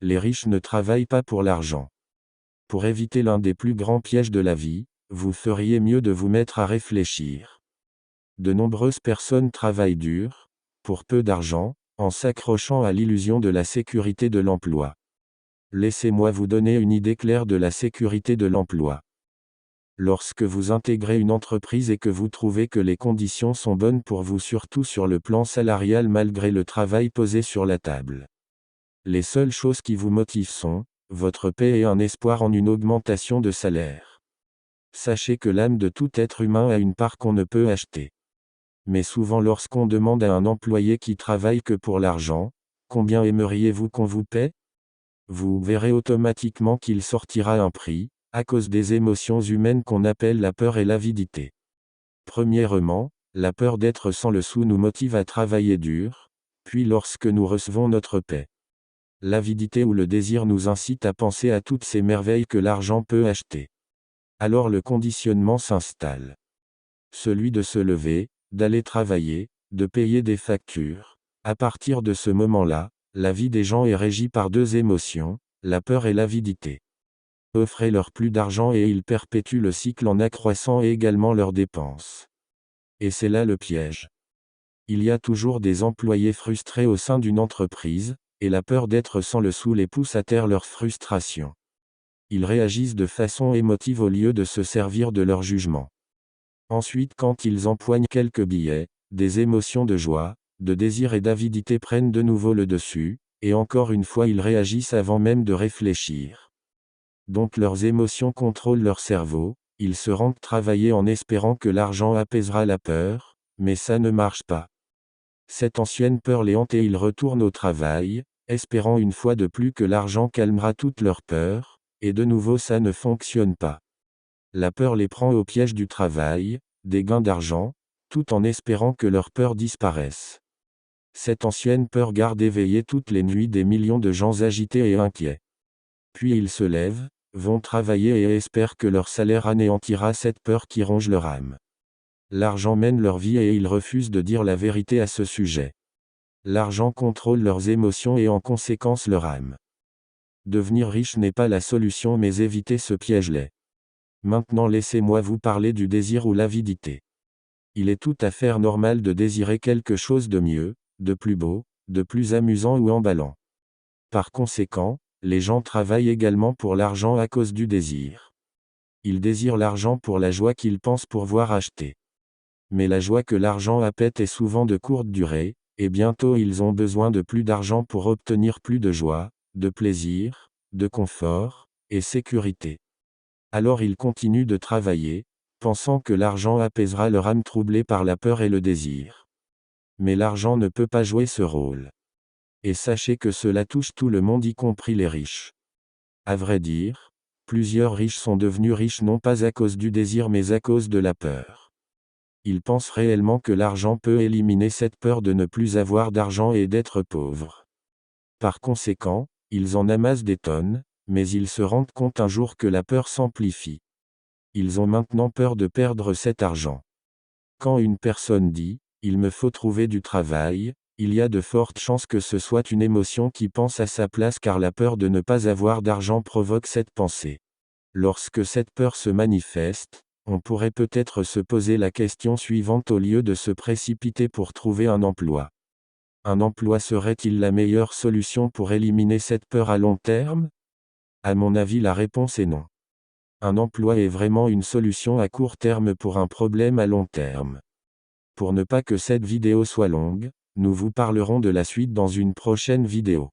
Les riches ne travaillent pas pour l'argent. Pour éviter l'un des plus grands pièges de la vie, vous feriez mieux de vous mettre à réfléchir. De nombreuses personnes travaillent dur, pour peu d'argent, en s'accrochant à l'illusion de la sécurité de l'emploi. Laissez-moi vous donner une idée claire de la sécurité de l'emploi. Lorsque vous intégrez une entreprise et que vous trouvez que les conditions sont bonnes pour vous, surtout sur le plan salarial malgré le travail posé sur la table. Les seules choses qui vous motivent sont votre paix et un espoir en une augmentation de salaire. Sachez que l'âme de tout être humain a une part qu'on ne peut acheter. Mais souvent lorsqu'on demande à un employé qui travaille que pour l'argent, combien aimeriez-vous qu'on vous paie? Vous verrez automatiquement qu'il sortira un prix, à cause des émotions humaines qu'on appelle la peur et l'avidité. Premièrement, la peur d'être sans le sou nous motive à travailler dur, puis lorsque nous recevons notre paie. L'avidité ou le désir nous incite à penser à toutes ces merveilles que l'argent peut acheter. Alors le conditionnement s'installe. Celui de se lever, d'aller travailler, de payer des factures. À partir de ce moment-là, la vie des gens est régie par deux émotions, la peur et l'avidité. Offrez-leur plus d'argent et ils perpétuent le cycle en accroissant également leurs dépenses. Et c'est là le piège. Il y a toujours des employés frustrés au sein d'une entreprise, et la peur d'être sans le sou les pousse à taire leur frustration. Ils réagissent de façon émotive au lieu de se servir de leur jugement. Ensuite, quand ils empoignent quelques billets, des émotions de joie, de désir et d'avidité prennent de nouveau le dessus, et encore une fois ils réagissent avant même de réfléchir. Donc leurs émotions contrôlent leur cerveau, ils se rendent travailler en espérant que l'argent apaisera la peur, mais ça ne marche pas. Cette ancienne peur les hante et ils retournent au travail, espérant une fois de plus que l'argent calmera toutes leurs peurs, et de nouveau ça ne fonctionne pas. La peur les prend au piège du travail, des gains d'argent, tout en espérant que leurs peurs disparaissent. Cette ancienne peur garde éveillées toutes les nuits des millions de gens agités et inquiets. Puis ils se lèvent, vont travailler et espèrent que leur salaire anéantira cette peur qui ronge leur âme. L'argent mène leur vie et ils refusent de dire la vérité à ce sujet. L'argent contrôle leurs émotions et en conséquence leur âme. Devenir riche n'est pas la solution mais éviter ce piège l'est. Maintenant laissez-moi vous parler du désir ou l'avidité. Il est tout à fait normal de désirer quelque chose de mieux, de plus beau, de plus amusant ou emballant. Par conséquent, les gens travaillent également pour l'argent à cause du désir. Ils désirent l'argent pour la joie qu'ils pensent pouvoir acheter. Mais la joie que l'argent apporte est souvent de courte durée, et bientôt ils ont besoin de plus d'argent pour obtenir plus de joie, de plaisir, de confort, et sécurité. Alors ils continuent de travailler, pensant que l'argent apaisera leur âme troublée par la peur et le désir. Mais l'argent ne peut pas jouer ce rôle. Et sachez que cela touche tout le monde y compris les riches. À vrai dire, plusieurs riches sont devenus riches non pas à cause du désir mais à cause de la peur. Ils pensent réellement que l'argent peut éliminer cette peur de ne plus avoir d'argent et d'être pauvres. Par conséquent, ils en amassent des tonnes, mais ils se rendent compte un jour que la peur s'amplifie. Ils ont maintenant peur de perdre cet argent. Quand une personne dit « il me faut trouver du travail », il y a de fortes chances que ce soit une émotion qui pense à sa place car la peur de ne pas avoir d'argent provoque cette pensée. Lorsque cette peur se manifeste, on pourrait peut-être se poser la question suivante au lieu de se précipiter pour trouver un emploi. Un emploi serait-il la meilleure solution pour éliminer cette peur à long terme? À mon avis la réponse est non. Un emploi est vraiment une solution à court terme pour un problème à long terme. Pour ne pas que cette vidéo soit longue, nous vous parlerons de la suite dans une prochaine vidéo.